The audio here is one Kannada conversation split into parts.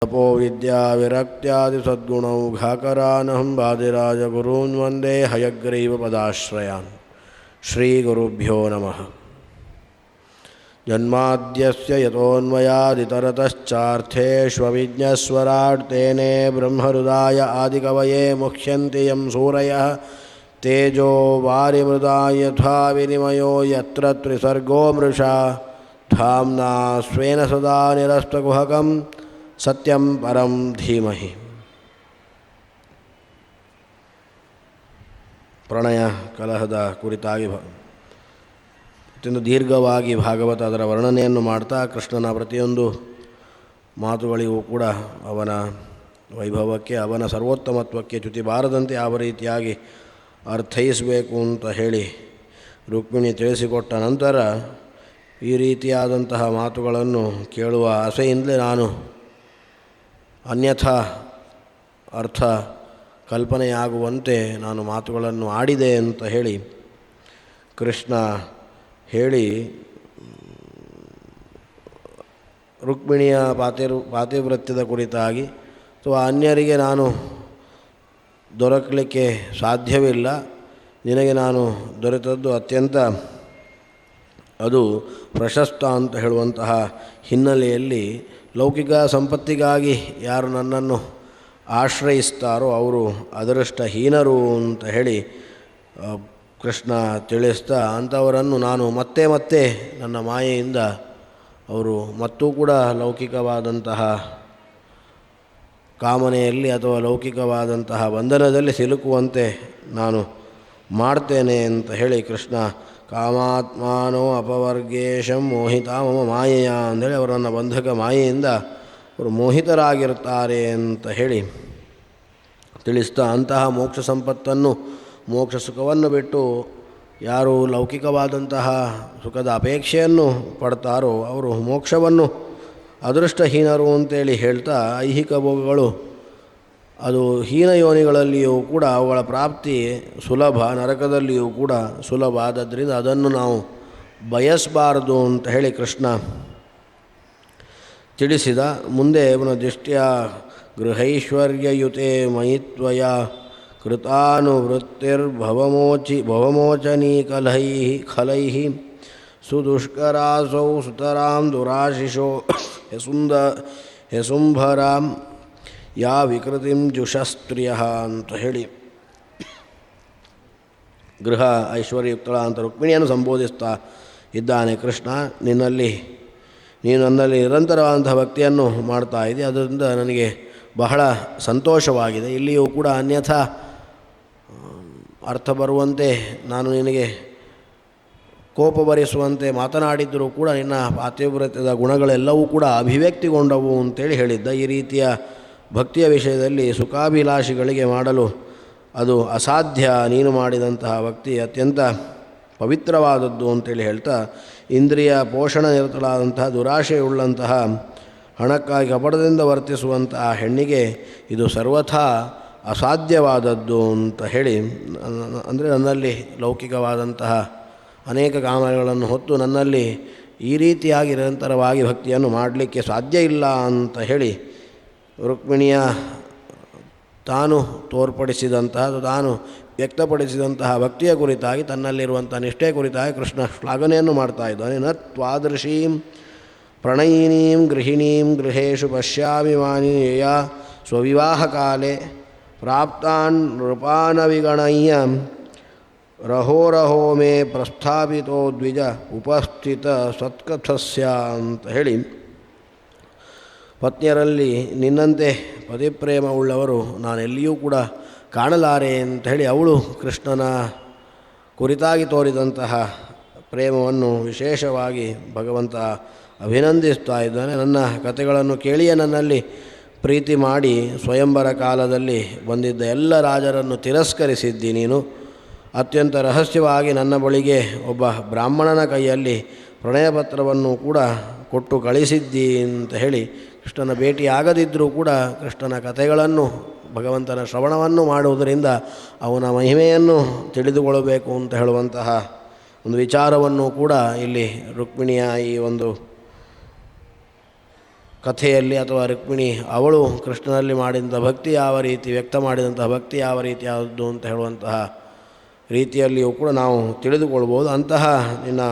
ತಪೋ ವಿದ್ಯಾ ವಿರಕ್ತ್ಯಾದಿ ಸದ್ಗುಣೌಘಾಕರಾನಹಂ ವಾದಿರಾಜ ಗುರೂನ್ ವಂದೇ ಹಯಗ್ರೀವ ಪದಾಶ್ರಯಾನ್. ಶ್ರೀ ಗುರುಭ್ಯೋ ನಮಃ. ಜನ್ಮಾದ್ಯಸ್ಯ ಯತೋನ್ಮಯಾದಿತರತಶ್ಚಾರ್ಥೇಷ್ವವಿಜ್ಞಸ್ವರಾಟ್ ತೇನೇ ಬ್ರಹ್ಮಹೃದಾಯ ಆದಿಕವಯೇ ಮುಹ್ಯಂತಿ ಯಂ ಸೂರಯಃ ತೇಜೋ ವಾರಿಮೃದಾ ಯಥಾ ವಿನಿಮಯೋ ಯತ್ರ ತ್ರಿಸರ್ಗೋ ಮೃಷಾ ಧಾಮ್ನಾ ಸ್ವೇನ ಸದಾ ನಿರಸ್ತಕುಹಕಂ ಸತ್ಯಂ ಪರಂ ಧೀಮಹಿ. ಪ್ರಣಯ ಕಲಹದ ಕುರಿತಾಗಿ ಅತ್ಯಂತ ದೀರ್ಘವಾಗಿ ಭಾಗವತ ಅದರ ವರ್ಣನೆಯನ್ನು ಮಾಡ್ತಾ ಕೃಷ್ಣನ ಪ್ರತಿಯೊಂದು ಮಾತುಗಳಿಗೂ ಕೂಡ ಅವನ ವೈಭವಕ್ಕೆ ಅವನ ಸರ್ವೋತ್ತಮತ್ವಕ್ಕೆ ಚ್ಯುತಿ ಬಾರದಂತೆ ಯಾವ ರೀತಿಯಾಗಿ ಅರ್ಥೈಸಬೇಕು ಅಂತ ಹೇಳಿ ರುಕ್ಮಿಣಿ ತಿಳಿಸಿಕೊಟ್ಟ ನಂತರ ಈ ರೀತಿಯಾದಂತಹ ಮಾತುಗಳನ್ನು ಕೇಳುವ ಆಸೆಯಿಂದಲೇ ನಾನು ಅನ್ಯಥಾ ಅರ್ಥ ಕಲ್ಪನೆಯಾಗುವಂತೆ ನಾನು ಮಾತುಗಳನ್ನು ಆಡಿದೆ ಅಂತ ಹೇಳಿ ಕೃಷ್ಣ ಹೇಳಿ ರುಕ್ಮಿಣಿಯ ಪಾತಿವ್ರತ್ಯದ ಕುರಿತಾಗಿ ಅಥವಾ ಅನ್ಯರಿಗೆ ನಾನು ದೊರಕಲಿಕ್ಕೆ ಸಾಧ್ಯವಿಲ್ಲ, ನಿನಗೆ ನಾನು ದೊರೆತದ್ದು ಅತ್ಯಂತ ಅದು ಪ್ರಶಸ್ತ ಅಂತ ಹೇಳುವಂತಹ ಹಿನ್ನೆಲೆಯಲ್ಲಿ ಲೌಕಿಕ ಸಂಪತ್ತಿಗಾಗಿ ಯಾರು ನನ್ನನ್ನು ಆಶ್ರಯಿಸ್ತಾರೋ ಅವರು ಅದೃಷ್ಟಹೀನರು ಅಂತ ಹೇಳಿ ಕೃಷ್ಣ ತಿಳಿಸ್ತಾ, ಅಂಥವರನ್ನು ನಾನು ಮತ್ತೆ ಮತ್ತೆ ನನ್ನ ಮಾಯೆಯಿಂದ ಅವರು ಮತ್ತೂ ಕೂಡ ಲೌಕಿಕವಾದಂತಹ ಕಾಮನೆಯಲ್ಲಿ ಅಥವಾ ಲೌಕಿಕವಾದಂತಹ ಬಂಧನದಲ್ಲಿ ಸಿಲುಕುವಂತೆ ನಾನು ಮಾಡ್ತೇನೆ ಅಂತ ಹೇಳಿ ಕೃಷ್ಣ ಕಾಮಾತ್ಮಾನೋ ಅಪವರ್ಗೇಶಂ ಮೋಹಿತ ಮಮ ಮಾಯೆಯ ಅಂದೇಳಿ ಅವರನ್ನು ಬಂಧಕ ಮಾಯೆಯಿಂದ ಅವರು ಮೋಹಿತರಾಗಿರ್ತಾರೆ ಅಂತ ಹೇಳಿ ತಿಳಿಸ್ತಾ, ಅಂತಹ ಮೋಕ್ಷ ಸಂಪತ್ತನ್ನು ಮೋಕ್ಷ ಸುಖವನ್ನು ಬಿಟ್ಟು ಯಾರು ಲೌಕಿಕವಾದಂತಹ ಸುಖದ ಅಪೇಕ್ಷೆಯನ್ನು ಪಡ್ತಾರೋ ಅವರು ಮೋಕ್ಷವನ್ನು ಅದೃಷ್ಟಹೀನರು ಅಂತೇಳಿ ಹೇಳ್ತಾ, ಐಹಿಕ ಭೋಗಗಳು ಅದು ಹೀನ ಯೋನಿಗಳಲ್ಲಿಯೂ ಕೂಡ ಅವುಗಳ ಪ್ರಾಪ್ತಿ ಸುಲಭ, ನರಕದಲ್ಲಿಯೂ ಕೂಡ ಸುಲಭ. ಆದ್ದರಿಂದ ಅದನ್ನು ನಾವು ಬಯಸಬಾರದು ಅಂತ ಹೇಳಿ ಕೃಷ್ಣ ತಿಳಿಸಿದ. ಮುಂದೆ ಇವನ ದೃಷ್ಟಿಯ ಗೃಹೈಶ್ವರ್ಯಯುತೆ ಮಯಿತ್ವಯ ಕೃತಾನುವೃತ್ತಿರ್ಭವಮೋಚನೀ ಖಲೈಃ ಸುದುಷ್ಕರಾಸೌ ಸುತರಾಂ ದುರಾಶಿಷೋ ಯಸುಂಭರಾಂ ಯಾ ವಿಕೃತಿಂ ಜುಷಸ್ತ್ರಿಯ ಅಂತ ಹೇಳಿ ಗೃಹ ಐಶ್ವರ್ಯಯುಕ್ತಳ ಅಂತ ರುಕ್ಮಿಣಿಯನ್ನು ಸಂಬೋಧಿಸ್ತಾ ಇದ್ದಾನೆ ಕೃಷ್ಣ. ನೀನು ನನ್ನಲ್ಲಿ ನಿರಂತರವಾದಂಥ ಭಕ್ತಿಯನ್ನು ಮಾಡ್ತಾ ಇದ್ದೆ, ಅದರಿಂದ ನನಗೆ ಬಹಳ ಸಂತೋಷವಾಗಿದೆ. ಇಲ್ಲಿಯೂ ಕೂಡ ಅನ್ಯಥಾ ಅರ್ಥ ಬರುವಂತೆ ನಾನು ನಿನಗೆ ಕೋಪ ಭರಿಸುವಂತೆ ಮಾತನಾಡಿದ್ದರೂ ಕೂಡ ನಿನ್ನ ಪಾತಿವ್ರತ್ಯದ ಗುಣಗಳೆಲ್ಲವೂ ಕೂಡ ಅಭಿವ್ಯಕ್ತಿಗೊಂಡವು ಅಂತೇಳಿ ಹೇಳಿದ್ದ. ಈ ರೀತಿಯ ಭಕ್ತಿಯ ವಿಷಯದಲ್ಲಿ ಸುಖಾಭಿಲಾಷಿಗಳಿಗೆ ಮಾಡಲು ಅದು ಅಸಾಧ್ಯ. ನೀನು ಮಾಡಿದಂತಹ ಭಕ್ತಿ ಅತ್ಯಂತ ಪವಿತ್ರವಾದದ್ದು ಅಂತೇಳಿ ಹೇಳ್ತಾ, ಇಂದ್ರಿಯ ಪೋಷಣ ನಿರತಳಾದಂತಹ ದುರಾಶೆಯುಳ್ಳಂತಹ ಹಣಕ್ಕಾಗಿ ಕಪಟದಿಂದ ವರ್ತಿಸುವಂತಹ ಹೆಣ್ಣಿಗೆ ಇದು ಸರ್ವಥಾ ಅಸಾಧ್ಯವಾದದ್ದು ಅಂತ ಹೇಳಿ, ಅಂದರೆ ನನ್ನಲ್ಲಿ ಲೌಕಿಕವಾದಂತಹ ಅನೇಕ ಕಾಮನೆಗಳನ್ನು ಹೊತ್ತು ನನ್ನಲ್ಲಿ ಈ ರೀತಿಯಾಗಿ ನಿರಂತರವಾಗಿ ಭಕ್ತಿಯನ್ನು ಮಾಡಲಿಕ್ಕೆ ಸಾಧ್ಯ ಇಲ್ಲ ಅಂತ ಹೇಳಿ ರುಕ್ಮಿಣಿಯ ತಾನು ತೋರ್ಪಡಿಸಿದಂತಹ ತಾನು ವ್ಯಕ್ತಪಡಿಸಿದಂತಹ ಭಕ್ತಿಯ ಕುರಿತಾಗಿ ತನ್ನಲ್ಲಿರುವಂಥ ನಿಷ್ಠೆ ಕುರಿತಾಗಿ ಕೃಷ್ಣ ಶ್ಲಾಘನೆಯನ್ನು ಮಾಡ್ತಾ ಇದ್ದಾನೆ. ನ ತ್ವಾದೃಶೀಂ ಪ್ರಣಯಿನೀಂ ಗೃಹಿಣೀಂ ಗೃಹೇಶು ಪಶ್ಯಾಮಿ ಮಾನೀಯ ಸ್ವವಿವಾಹಕಾಲೆ ಪ್ರಾಪ್ತಾನ್ ನೃಪಾನವಿಗಣಯ್ಯ ರಹೋ ಮೇ ಪ್ರಸ್ಥಾಪಿತೋ ದ್ವಿಜ ಉಪಸ್ಥಿತ ಸತ್ಕಥಸ್ಯ ಅಂತ ಹೇಳಿ, ಪತ್ನಿಯರಲ್ಲಿ ನಿನ್ನಂತೆ ಪತಿಪ್ರೇಮ ಉಳ್ಳವರು ನಾನೆಲ್ಲಿಯೂ ಕೂಡ ಕಾಣಲಾರೆ ಅಂತ ಹೇಳಿ ಅವಳು ಕೃಷ್ಣನ ಕುರಿತಾಗಿ ತೋರಿದಂತಹ ಪ್ರೇಮವನ್ನು ವಿಶೇಷವಾಗಿ ಭಗವಂತ ಅಭಿನಂದಿಸ್ತಾ ಇದ್ದಾನೆ. ನನ್ನ ಕಥೆಗಳನ್ನು ಕೇಳಿಯೇ ನನ್ನಲ್ಲಿ ಪ್ರೀತಿ ಮಾಡಿ ಸ್ವಯಂವರ ಕಾಲದಲ್ಲಿ ಬಂದಿದ್ದ ಎಲ್ಲ ರಾಜರನ್ನು ತಿರಸ್ಕರಿಸಿದ್ದಿ ನೀನು. ಅತ್ಯಂತ ರಹಸ್ಯವಾಗಿ ನನ್ನ ಬಳಿಗೆ ಒಬ್ಬ ಬ್ರಾಹ್ಮಣನ ಕೈಯಲ್ಲಿ ಪ್ರಣಯಪತ್ರವನ್ನು ಕೂಡ ಕೊಟ್ಟು ಕಳಿಸಿದ್ದಿ ಅಂತ ಹೇಳಿ ಕೃಷ್ಣನ ಭೇಟಿಯಾಗದಿದ್ದರೂ ಕೂಡ ಕೃಷ್ಣನ ಕಥೆಗಳನ್ನು ಭಗವಂತನ ಶ್ರವಣವನ್ನು ಮಾಡುವುದರಿಂದ ಅವನ ಮಹಿಮೆಯನ್ನು ತಿಳಿದುಕೊಳ್ಳಬೇಕು ಅಂತ ಹೇಳುವಂತಹ ಒಂದು ವಿಚಾರವನ್ನು ಕೂಡ ಇಲ್ಲಿ ರುಕ್ಮಿಣಿಯ ಈ ಒಂದು ಕಥೆಯಲ್ಲಿ ಅಥವಾ ರುಕ್ಮಿಣಿ ಅವಳು ಕೃಷ್ಣನಲ್ಲಿ ಮಾಡಿದಂಥ ಭಕ್ತಿ ಯಾವ ರೀತಿ ವ್ಯಕ್ತ ಮಾಡಿದಂತಹ ಭಕ್ತಿ ಯಾವ ರೀತಿ ಯಾವುದು ಅಂತ ಹೇಳುವಂತಹ ರೀತಿಯಲ್ಲಿಯೂ ಕೂಡ ನಾವು ತಿಳಿದುಕೊಳ್ಬೋದು. ಅಂತಹ ನಿನ್ನ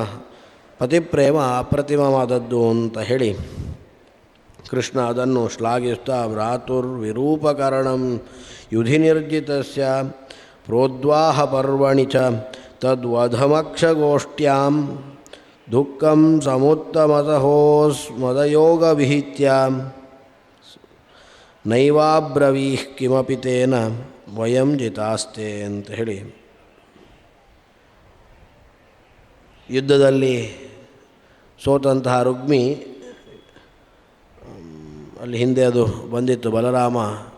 ಪತಿಪ್ರೇಮ ಅಪ್ರತಿಮವಾದದ್ದು ಅಂತ ಹೇಳಿ ಕೃಷ್ಣ ಅದನ್ನು ಶ್ಲಾಘಿಸ್ತಾ ಭ್ರಾತುರ್ವಿರೂಪಕರಣಂ ಯುಧಿ ನಿರ್ಜಿತಸ್ಯ ಪ್ರೋದ್ವಾಹ ಪರ್ವಣಿ ಚ ತದ್ವಧಮಕ್ಷಗೋಷ್ಠ್ಯಾಂ ದುಃಖಂ ಸಮುತ್ತಮತಹೋಸ್ಮದಯೋಗ ವಿಹಿತ್ಯ ನೈವಾಬ್ರವೀಃ ಕಿಮಪಿ ತೇನ ವಯಂ ಜಿತಾಸ್ತೆ ಅಂತ ಹೇಳಿ ಯುದ್ಧದಲ್ಲಿ ಸೋತಂತಹ ರುಕ್ಮಿ ಅಲ್ಲಿ ಹಿಂದೆ ಅದು ಬಂದಿತ್ತು, ಬಲರಾಮ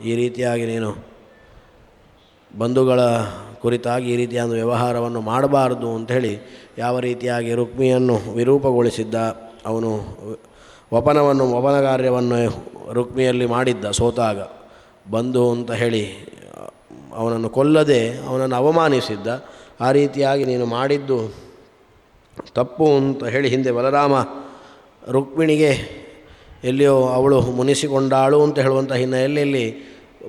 ಈ ರೀತಿಯಾಗಿ ನೀನು ಬಂಧುಗಳ ಕುರಿತಾಗಿ ಈ ರೀತಿಯಾದ ವ್ಯವಹಾರವನ್ನು ಮಾಡಬಾರದು ಅಂಥೇಳಿ ಯಾವ ರೀತಿಯಾಗಿ ರುಕ್ಮಿಯನ್ನು ವಿರೂಪಗೊಳಿಸಿದ್ದ, ಅವನು ವಪನ ಕಾರ್ಯವನ್ನು ರುಕ್ಮಿಯಲ್ಲಿ ಮಾಡಿದ್ದ ಸೋತಾಗ, ಬಂಧು ಅಂತ ಹೇಳಿ ಅವನನ್ನು ಕೊಲ್ಲದೆ ಅವನನ್ನು ಅವಮಾನಿಸಿದ್ದ. ಆ ರೀತಿಯಾಗಿ ನೀನು ಮಾಡಿದ್ದು ತಪ್ಪು ಅಂತ ಹೇಳಿ ಹಿಂದೆ ಬಲರಾಮ ರುಕ್ಮಿಣಿಗೆ ಎಲ್ಲಿಯೋ ಅವಳು ಮುನಿಸಿಕೊಂಡಾಳು ಅಂತ ಹೇಳುವಂಥ ಹಿನ್ನೆಲೆಯಲ್ಲಿ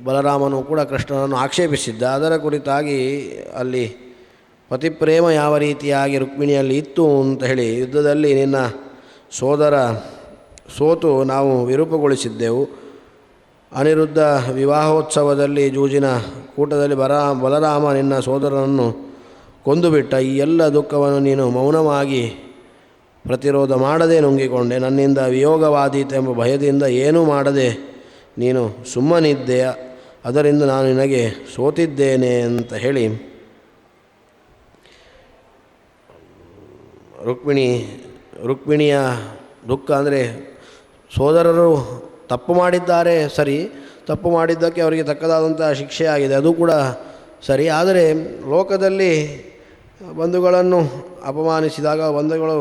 ಬಲರಾಮನು ಕೂಡ ಕೃಷ್ಣನನ್ನು ಆಕ್ಷೇಪಿಸಿದ್ದ. ಅದರ ಕುರಿತಾಗಿ ಅಲ್ಲಿ ಪತಿಪ್ರೇಮ ಯಾವ ರೀತಿಯಾಗಿ ರುಕ್ಮಿಣಿಯಲ್ಲಿ ಇತ್ತು ಅಂತ ಹೇಳಿ ಯುದ್ಧದಲ್ಲಿ ನಿನ್ನ ಸೋದರ ಸೋತು ನಾವು ವಿರೂಪಗೊಳಿಸಿದ್ದೆವು. ಅನಿರುದ್ಧ ವಿವಾಹೋತ್ಸವದಲ್ಲಿ ಜೂಜಿನ ಕೂಟದಲ್ಲಿ ಬಲರಾಮ ನಿನ್ನ ಸೋದರನನ್ನು ಕೊಂದುಬಿಟ್ಟ. ಈ ಎಲ್ಲ ದುಃಖವನ್ನು ನೀನು ಮೌನವಾಗಿ ಪ್ರತಿರೋಧ ಮಾಡದೆ ನುಂಗಿಕೊಂಡೆ. ನನ್ನಿಂದ ವಿಯೋಗವಾದೀತೆ ಎಂಬ ಭಯದಿಂದ ಏನೂ ಮಾಡದೆ ನೀನು ಸುಮ್ಮನಿದ್ದೆಯ, ಅದರಿಂದ ನಾನು ನಿನಗೆ ಸೋತಿದ್ದೇನೆ ಅಂತ ಹೇಳಿ ರುಕ್ಮಿಣಿಯ ದುಃಖ ಅಂದರೆ ಸೋದರರು ತಪ್ಪು ಮಾಡಿದ್ದಾರೆ ಸರಿ, ತಪ್ಪು ಮಾಡಿದ್ದಕ್ಕೆ ಅವರಿಗೆ ತಕ್ಕದಾದಂಥ ಶಿಕ್ಷೆ ಆಗಿದೆ, ಅದು ಕೂಡ ಸರಿ. ಆದರೆ ಲೋಕದಲ್ಲಿ ಬಂಧುಗಳನ್ನು ಅಪಮಾನಿಸಿದಾಗ, ಬಂಧುಗಳು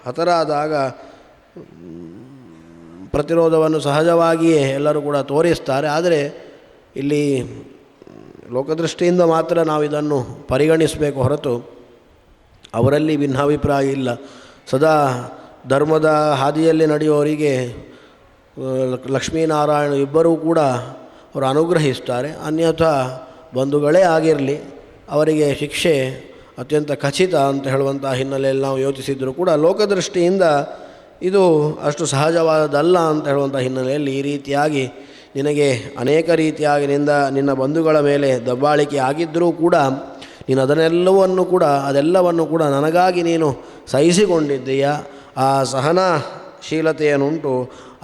ಹತರಾದಾಗ ಪ್ರತಿರೋಧವನ್ನು ಸಹಜವಾಗಿಯೇ ಎಲ್ಲರೂ ಕೂಡ ತೋರಿಸ್ತಾರೆ. ಆದರೆ ಇಲ್ಲಿ ಲೋಕದೃಷ್ಟಿಯಿಂದ ಮಾತ್ರ ನಾವು ಇದನ್ನು ಪರಿಗಣಿಸಬೇಕು ಹೊರತು ಅವರಲ್ಲಿ ಭಿನ್ನಾಭಿಪ್ರಾಯ ಇಲ್ಲ. ಸದಾ ಧರ್ಮದ ಹಾದಿಯಲ್ಲಿ ನಡೆಯುವವರಿಗೆ ಲಕ್ಷ್ಮೀನಾರಾಯಣ ಇಬ್ಬರೂ ಕೂಡ ಅವರು ಅನುಗ್ರಹಿಸ್ತಾರೆ. ಅನ್ಯಥಾ ಬಂಧುಗಳೇ ಆಗಿರಲಿ ಅವರಿಗೆ ಶಿಕ್ಷೆ ಅತ್ಯಂತ ಖಚಿತ ಅಂತ ಹೇಳುವಂಥ ಹಿನ್ನೆಲೆಯಲ್ಲಿ ನಾವು ಯೋಚಿಸಿದರೂ ಕೂಡ ಲೋಕದೃಷ್ಟಿಯಿಂದ ಇದು ಅಷ್ಟು ಸಹಜವಾದದ್ದಲ್ಲ ಅಂತ ಹೇಳುವಂಥ ಹಿನ್ನೆಲೆಯಲ್ಲಿ ಈ ರೀತಿಯಾಗಿ ನಿನಗೆ ಅನೇಕ ರೀತಿಯಾಗಿ ನಿನ್ನ ಬಂಧುಗಳ ಮೇಲೆ ದಬ್ಬಾಳಿಕೆ ಆಗಿದ್ದರೂ ಕೂಡ ನೀನು ಅದೆಲ್ಲವನ್ನು ಕೂಡ ನನಗಾಗಿ ನೀನು ಸಹಿಸಿಕೊಂಡಿದ್ದೀಯ. ಆ ಸಹನಶೀಲತೆಯನ್ನುಂಟು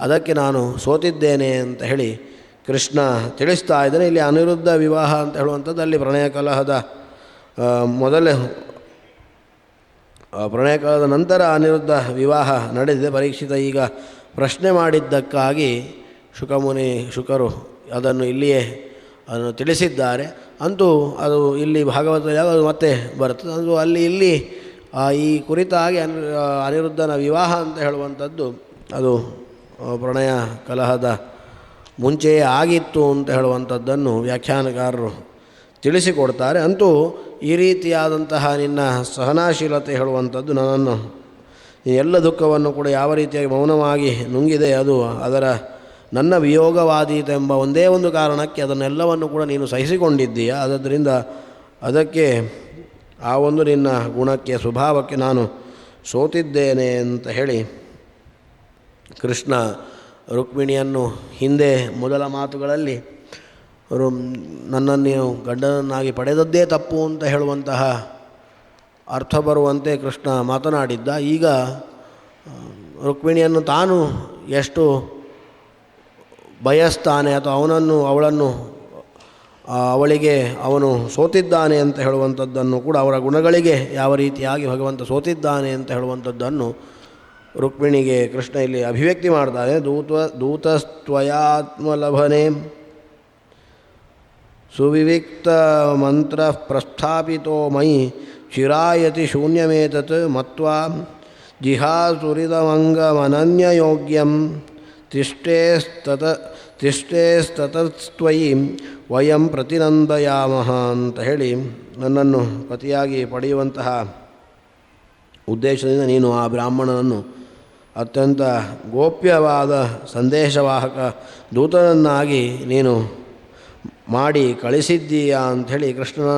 ಅದಕ್ಕೆ ನಾನು ಸೋತಿದ್ದೇನೆ ಅಂತ ಹೇಳಿ ಕೃಷ್ಣ ತಿಳಿಸ್ತಾ ಇದ್ದಾನೆ. ಇಲ್ಲಿ ಅನಿರುದ್ಧ ವಿವಾಹ ಅಂತ ಹೇಳುವಂಥದ್ದು ಅಲ್ಲಿ ಪ್ರಣಯ ಕಲಹದ ನಂತರ ಅನಿರುದ್ಧ ವಿವಾಹ ನಡೆದಿದೆ. ಪರೀಕ್ಷಿತ ಈಗ ಪ್ರಶ್ನೆ ಮಾಡಿದ್ದಕ್ಕಾಗಿ ಶುಕರು ಅದನ್ನು ಇಲ್ಲಿಯೇ ಅದನ್ನು ತಿಳಿಸಿದ್ದಾರೆ. ಅಂತೂ ಅದು ಇಲ್ಲಿ ಭಾಗವತದಲ್ಲಿ ಅದು ಮತ್ತೆ ಬರ್ತದೆ. ಅದು ಇಲ್ಲಿ ಈ ಕುರಿತಾಗಿ ಅನಿರುದ್ಧನ ವಿವಾಹ ಅಂತ ಹೇಳುವಂಥದ್ದು ಅದು ಪ್ರಣಯ ಕಲಹದ ಮುಂಚೆಯೇ ಆಗಿತ್ತು ಅಂತ ಹೇಳುವಂಥದ್ದನ್ನು ವ್ಯಾಖ್ಯಾನಕಾರರು ತಿಳಿಸಿಕೊಡ್ತಾರೆ. ಅಂತೂ ಈ ರೀತಿಯಾದಂತಹ ನಿನ್ನ ಸಹನಾಶೀಲತೆ ಹೇಳುವಂಥದ್ದು ನನ್ನನ್ನು ಎಲ್ಲ ದುಃಖವನ್ನು ಕೂಡ ಯಾವ ರೀತಿಯಾಗಿ ಮೌನವಾಗಿ ನುಂಗಿದೆ, ಅದು ನನ್ನ ವಿಯೋಗವಾದೀತ ಎಂಬ ಒಂದೇ ಒಂದು ಕಾರಣಕ್ಕೆ ಅದನ್ನೆಲ್ಲವನ್ನು ಕೂಡ ನೀನು ಸಹಿಸಿಕೊಂಡಿದ್ದೀಯ. ಆದ್ದರಿಂದ ಅದಕ್ಕೆ ಆ ಒಂದು ನಿನ್ನ ಗುಣಕ್ಕೆ ಸ್ವಭಾವಕ್ಕೆ ನಾನು ಸೋತಿದ್ದೇನೆ ಅಂತ ಹೇಳಿ ಕೃಷ್ಣ ರುಕ್ಮಿಣಿಯನ್ನು ಹಿಂದೆ ಮೊದಲ ಮಾತುಗಳಲ್ಲಿ ನನ್ನನ್ನು ನೀವು ಗಂಡನನ್ನಾಗಿ ಪಡೆದದ್ದೇ ತಪ್ಪು ಅಂತ ಹೇಳುವಂತಹ ಅರ್ಥ ಬರುವಂತೆ ಕೃಷ್ಣ ಮಾತನಾಡಿದ್ದ. ಈಗ ರುಕ್ಮಿಣಿಯನ್ನು ತಾನು ಎಷ್ಟು ಬಯಸ್ತಾನೆ ಅಥವಾ ಅವಳನ್ನು ಅವಳಿಗೆ ಅವನು ಸೋತಿದ್ದಾನೆ ಅಂತ ಹೇಳುವಂಥದ್ದನ್ನು ಕೂಡ ಅವರ ಗುಣಗಳಿಗೆ ಯಾವ ರೀತಿಯಾಗಿ ಭಗವಂತ ಸೋತಿದ್ದಾನೆ ಅಂತ ಹೇಳುವಂಥದ್ದನ್ನು ರುಕ್ಮಿಣಿಗೆ ಕೃಷ್ಣ ಇಲ್ಲಿ ಅಭಿವ್ಯಕ್ತಿ ಮಾಡ್ತಾನೆ. ದೂತಸ್ತ್ವಯಾತ್ಮಲಭನೆ ಸುವಿವಿಕ್ತ ಮಂತ್ರ ಪ್ರಸ್ಥಾಪಿತೋ ಮಯಿ ಚಿರಾಯತಿ ಶೂನ್ಯಮೇತತ್ ಮತ್ವಾ ಜಿಹಾಸುರಿದಮಂಗಮನನ್ಯಯೋಗ್ಯಂ ತಿಷ್ಟೇಸ್ತತಸ್ತ್ವಯಿ ವಯಂ ಪ್ರತಿನಂದಯಾಮಃ ಅಂತ ಹೇಳಿ ನನ್ನನ್ನು ಪತಿಯಾಗಿ ಪಡೆಯುವಂತಹ ಉದ್ದೇಶದಿಂದ ನೀನು ಆ ಬ್ರಾಹ್ಮಣನನ್ನು ಅತ್ಯಂತ ಗೋಪ್ಯವಾದ ಸಂದೇಶವಾಹಕ ದೂತನನ್ನಾಗಿ ನೀನು ಮಾಡಿ ಕಳಿಸಿದ್ದೀಯಾ ಅಂಥೇಳಿ ಕೃಷ್ಣನ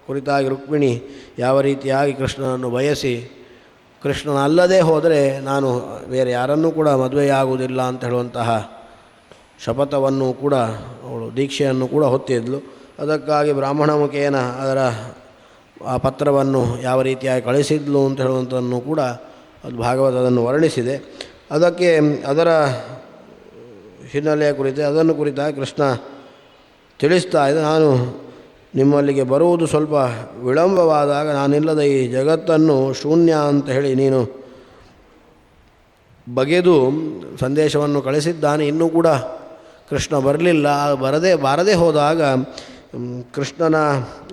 ಕುರಿತಾಗಿ ರುಕ್ಮಿಣಿ ಯಾವ ರೀತಿಯಾಗಿ ಕೃಷ್ಣನನ್ನು ಬಯಸಿ ಕೃಷ್ಣನಲ್ಲದೆ ಹೋದರೆ ನಾನು ಬೇರೆ ಯಾರನ್ನೂ ಕೂಡ ಮದುವೆಯಾಗುವುದಿಲ್ಲ ಅಂತ ಹೇಳುವಂತಹ ಶಪಥವನ್ನು ಕೂಡ ಅವಳು ದೀಕ್ಷೆಯನ್ನು ಕೂಡ ಹೊತ್ತಿದ್ಲು. ಅದಕ್ಕಾಗಿ ಬ್ರಾಹ್ಮಣ ಮುಖೇನ ಅದರ ಆ ಪತ್ರವನ್ನು ಯಾವ ರೀತಿಯಾಗಿ ಕಳಿಸಿದ್ಲು ಅಂತ ಹೇಳುವಂಥನ್ನು ಕೂಡ ಅದು ಭಾಗವತದನ್ನು ವರ್ಣಿಸಿದೆ. ಅದಕ್ಕೆ ಅದರ ಹಿನ್ನೆಲೆಯ ಕುರಿತು ಅದನ್ನು ಕುರಿತಾಗಿ ಕೃಷ್ಣ ತಿಳಿಸ್ತಾ ಇದೆ. ನಾನು ನಿಮ್ಮಲ್ಲಿಗೆ ಬರುವುದು ಸ್ವಲ್ಪ ವಿಳಂಬವಾದಾಗ ನಾನಿಲ್ಲದ ಈ ಜಗತ್ತನ್ನು ಶೂನ್ಯ ಅಂತ ಹೇಳಿ ನೀನು ಬಗೆದು ಸಂದೇಶವನ್ನು ಕಳಿಸಿದ್ದಾನೆ. ಇನ್ನೂ ಕೂಡ ಕೃಷ್ಣ ಬರಲಿಲ್ಲ. ಬಾರದೇ ಹೋದಾಗ ಕೃಷ್ಣನ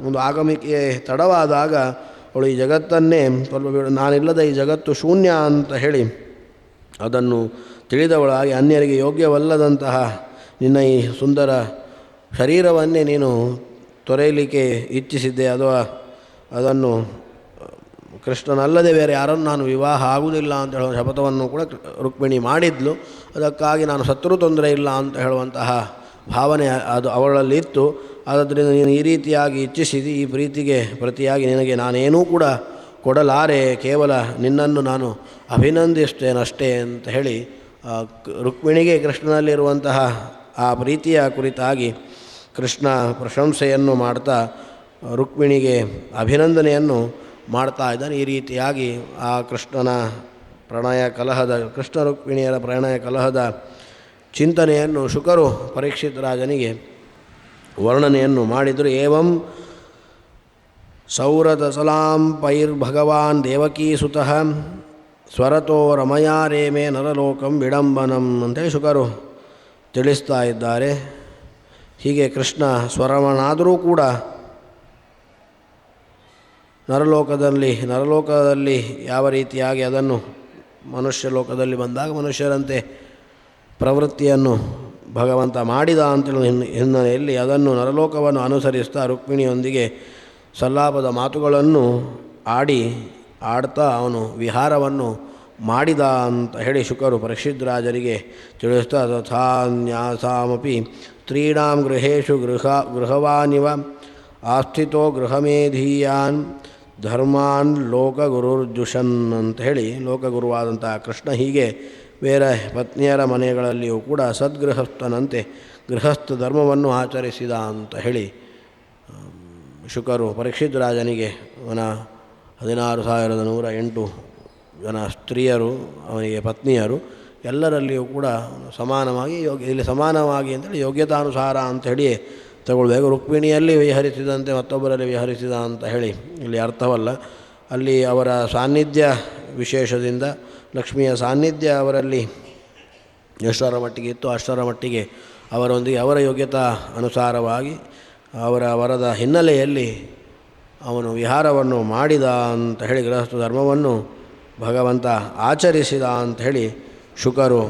ಒಂದು ಆಗಮಿಕೆ ತಡವಾದಾಗ ಅವಳು ಈ ಜಗತ್ತನ್ನೇ ಸ್ವಲ್ಪ ನಾನಿಲ್ಲದ ಈ ಜಗತ್ತು ಶೂನ್ಯ ಅಂತ ಹೇಳಿ ಅದನ್ನು ತಿಳಿದವಳಾಗಿ ಅನ್ಯರಿಗೆ ಯೋಗ್ಯವಲ್ಲದಂತಹ ನಿನ್ನ ಈ ಸುಂದರ ಶರೀರವನ್ನೇ ನೀನು ತೊರೆಯಲಿಕ್ಕೆ ಇಚ್ಛಿಸಿದ್ದೆ. ಅಥವಾ ಅದನ್ನು ಕೃಷ್ಣನಲ್ಲದೆ ಬೇರೆ ಯಾರನ್ನು ನಾನು ವಿವಾಹ ಆಗುವುದಿಲ್ಲ ಅಂತ ಹೇಳುವ ಶಪಥವನ್ನು ಕೂಡ ರುಕ್ಮಿಣಿ ಮಾಡಿದ್ಲು. ಅದಕ್ಕಾಗಿ ನಾನು ಸತ್ತರೂ ತೊಂದರೆ ಇಲ್ಲ ಅಂತ ಹೇಳುವಂತಹ ಭಾವನೆ ಅದು ಅವಳಲ್ಲಿತ್ತು. ಆದ್ದರಿಂದ ನೀನು ಈ ರೀತಿಯಾಗಿ ಇಚ್ಛಿಸಿದಿ. ಈ ಪ್ರೀತಿಗೆ ಪ್ರತಿಯಾಗಿ ನಿನಗೆ ನಾನೇನೂ ಕೂಡ ಕೊಡಲಾರೆ, ಕೇವಲ ನಿನ್ನನ್ನು ನಾನು ಅಭಿನಂದಿಸ್ತೇನಷ್ಟೇ ಅಂತ ಹೇಳಿ ರುಕ್ಮಿಣಿಗೆ ಕೃಷ್ಣನಲ್ಲಿರುವಂತಹ ಆ ಪ್ರೀತಿಯ ಕುರಿತಾಗಿ ಕೃಷ್ಣ ಪ್ರಶಂಸೆಯನ್ನು ಮಾಡ್ತಾ ರುಕ್ಮಿಣಿಗೆ ಅಭಿನಂದನೆಯನ್ನು ಮಾಡ್ತಾ ಇದ್ದಾನೆ. ಈ ರೀತಿಯಾಗಿ ಆ ಕೃಷ್ಣ ರುಕ್ಮಿಣಿಯರ ಪ್ರಣಯ ಕಲಹದ ಚಿಂತನೆಯನ್ನು ಶುಕರು ಪರೀಕ್ಷಿತ್ ರಾಜನಿಗೆ ವರ್ಣನೆಯನ್ನು ಮಾಡಿದರು. ಏವಂ ಸೌರದಸಲಾಂ ಪೈರ್ಭಗವಾನ್ ದೇವಕೀಸುತಃ ಸ್ವರತೋ ರಮಯಾ ರೇಮೆ ನರಲೋಕಂ ವಿಡಂಬನಂ ಅಂತೇಳಿ ಶುಕರು ತಿಳಿಸ್ತಾ ಇದ್ದಾರೆ. ಹೀಗೆ ಕೃಷ್ಣ ಸ್ವರಮನಾದರೂ ಕೂಡ ನರಲೋಕದಲ್ಲಿ ಯಾವ ರೀತಿಯಾಗಿ ಅದನ್ನು ಮನುಷ್ಯ ಲೋಕದಲ್ಲಿ ಬಂದಾಗ ಮನುಷ್ಯರಂತೆ ಪ್ರವೃತ್ತಿಯನ್ನು ಭಗವಂತ ಮಾಡಿದ ಅಂತೇಳುವ ಹಿನ್ನೆಲೆಯಲ್ಲಿ ಅದನ್ನು ನರಲೋಕವನ್ನು ಅನುಸರಿಸ್ತಾ ರುಕ್ಮಿಣಿಯೊಂದಿಗೆ ಸಲ್ಲಾಪದ ಮಾತುಗಳನ್ನು ಆಡ್ತಾ ಅವನು ವಿಹಾರವನ್ನು ಮಾಡಿದ ಅಂತ ಹೇಳಿ ಶುಕರು ಪರೀಕ್ಷಿದ್ರಾಜರಿಗೆ ತಿಳಿಸ್ತಾ ತಥಾನ್ಯಾಸಾಮಪಿ ಸ್ತ್ರೀಣಾಂ ಗೃಹೇಶು ಗೃಹವಾನಿವ ಆಸ್ಥಿತೋ ಗೃಹಮೇಧೀಯಾನ್ ಧರ್ಮಾನ್ ಲೋಕಗುರುರ್ಜುಷನ್ ಅಂತ ಹೇಳಿ ಲೋಕಗುರುವಾದಂಥ ಕೃಷ್ಣ ಹೀಗೆ ಬೇರೆ ಪತ್ನಿಯರ ಮನೆಗಳಲ್ಲಿಯೂ ಕೂಡ ಸದ್ಗೃಹಸ್ಥನಂತೆ ಗೃಹಸ್ಥ ಧರ್ಮವನ್ನು ಆಚರಿಸಿದ ಅಂತ ಹೇಳಿ ಶುಕರು ಪರೀಕ್ಷಿತ್ ರಾಜನಿಗೆ ಅವನ 16,108 ಜನ ಸ್ತ್ರೀಯರು ಅವನಿಗೆ ಪತ್ನಿಯರು ಎಲ್ಲರಲ್ಲಿಯೂ ಕೂಡ ಸಮಾನವಾಗಿ ಇಲ್ಲಿ ಸಮಾನವಾಗಿ ಅಂತೇಳಿ ಯೋಗ್ಯತಾನುಸಾರ ಅಂಥೇಳಿ ತಗೊಳ್ಬೇಕು. ರುಕ್ಮಿಣಿಯಲ್ಲಿ ವಿಹರಿಸಿದಂತೆ ಮತ್ತೊಬ್ಬರಲ್ಲಿ ವಿಹರಿಸಿದ ಅಂತ ಹೇಳಿ ಇಲ್ಲಿ ಅರ್ಥವಲ್ಲ. ಅಲ್ಲಿ ಅವರ ಸಾನ್ನಿಧ್ಯ ವಿಶೇಷದಿಂದ ಲಕ್ಷ್ಮಿಯ ಸಾನ್ನಿಧ್ಯ ಅವರಲ್ಲಿ ಎಷ್ಟರ ಮಟ್ಟಿಗೆ ಇತ್ತು ಅಷ್ಟರ ಮಟ್ಟಿಗೆ ಅವರೊಂದಿಗೆ ಅವರ ಯೋಗ್ಯತಾ ಅನುಸಾರವಾಗಿ ಅವರ ವರದ ಹಿನ್ನೆಲೆಯಲ್ಲಿ ಅವನು ವಿಹಾರವನ್ನು ಮಾಡಿದ ಅಂತ ಹೇಳಿ ಗೃಹಸ್ಥ ಧರ್ಮವನ್ನು ಭಗವಂತ ಆಚರಿಸಿದ ಅಂತ ಹೇಳಿ ಶುಕರು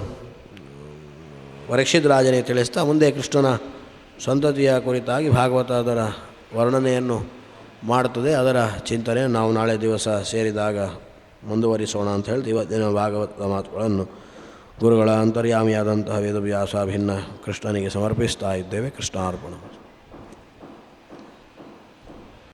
ಪರೀಕ್ಷಿತ್ ರಾಜನಿಗೆ ತಿಳಿಸ್ತಾ ಮುಂದೆ ಕೃಷ್ಣನ ಸಂತತಿಯ ಕುರಿತಾಗಿ ಭಾಗವತ ಅದರ ವರ್ಣನೆಯನ್ನು ಮಾಡುತ್ತದೆ. ಅದರ ಚಿಂತನೆ ನಾವು ನಾಳೆ ದಿವಸ ಸೇರಿದಾಗ ಮುಂದುವರಿಸೋಣ ಅಂತ ಹೇಳಿ ಇವತ್ತಿನ ಭಾಗವತ ಮಾತುಗಳನ್ನು ಗುರುಗಳ ಅಂತರ್ಯಾಮಿಯಾದಂತಹ ವೇದವ್ಯಾಸ ಭಿನ್ನ ಕೃಷ್ಣನಿಗೆ ಸಮರ್ಪಿಸ್ತಾ ಇದ್ದೇವೆ. ಕೃಷ್ಣಾರ್ಪಣ.